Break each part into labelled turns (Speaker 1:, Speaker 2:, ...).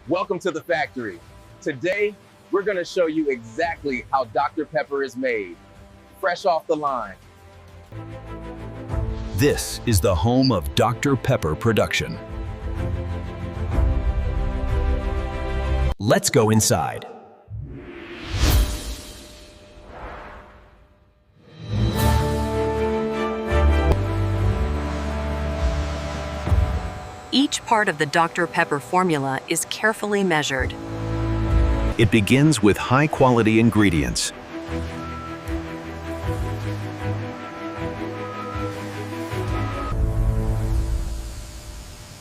Speaker 1: Welcome to the factory. Today, we're going to show you exactly how Dr. Pepper is made, fresh off the line.
Speaker 2: This is the home of Dr. Pepper production. Let's go inside.
Speaker 3: Each part of the Dr. Pepper formula is carefully measured.
Speaker 2: It begins with high-quality ingredients.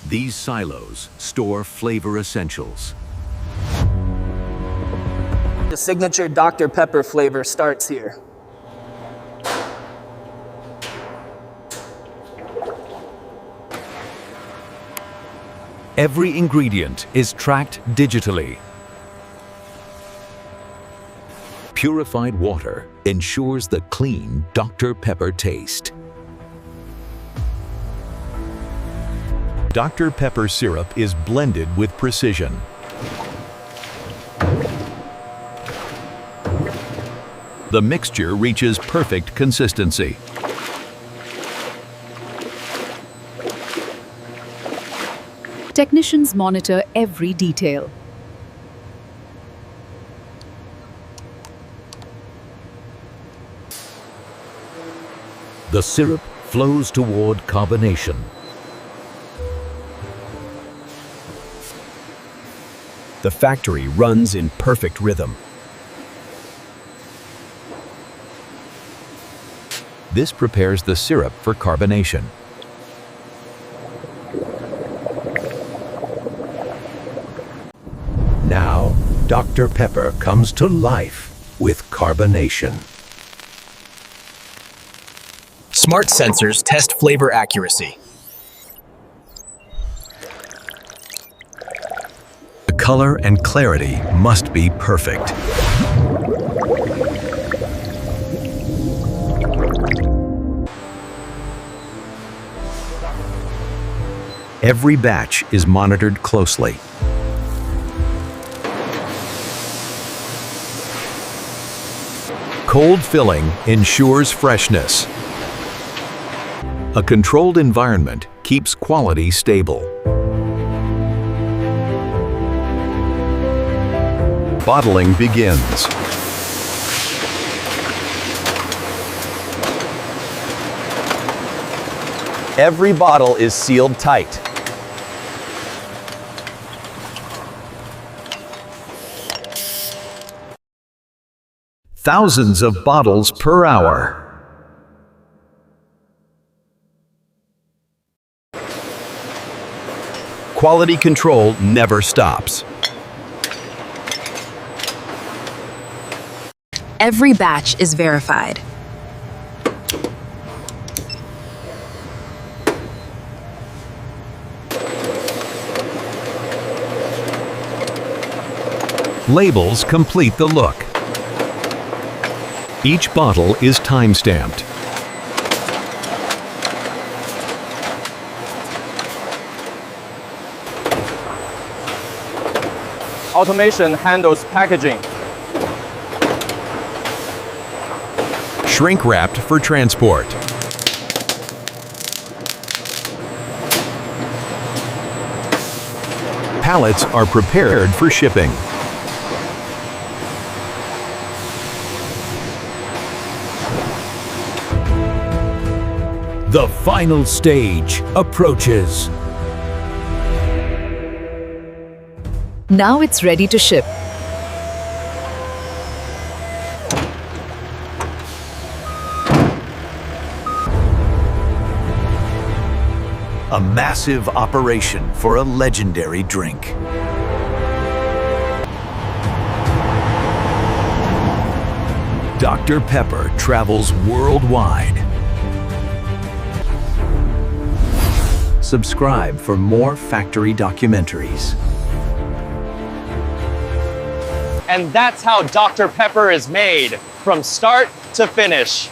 Speaker 2: These silos store flavor essentials.
Speaker 4: The signature Dr. Pepper flavor starts here.
Speaker 2: Every ingredient is tracked digitally. Purified water ensures the clean Dr. Pepper taste. Dr. Pepper syrup is blended with precision. The mixture reaches perfect consistency.
Speaker 5: Technicians monitor every detail.
Speaker 2: The syrup flows toward carbonation. The factory runs in perfect rhythm. This prepares the syrup for carbonation. Now, Dr. Pepper comes to life with carbonation.
Speaker 6: Smart sensors test flavor accuracy.
Speaker 2: The color and clarity must be perfect. Every batch is monitored closely. Cold filling ensures freshness. A controlled environment keeps quality stable. Bottling begins.
Speaker 7: Every bottle is sealed tight.
Speaker 2: Thousands of bottles per hour. Quality control never stops.
Speaker 3: Every batch is verified.
Speaker 2: Labels complete the look. Each bottle is time-stamped.
Speaker 4: Automation handles packaging.
Speaker 2: Shrink-wrapped for transport. Pallets are prepared for shipping. The final stage approaches.
Speaker 5: Now it's ready to ship.
Speaker 2: A massive operation for a legendary drink. Dr. Pepper travels worldwide. Subscribe for more factory documentaries.
Speaker 7: And that's how Dr. Pepper is made, from start to finish.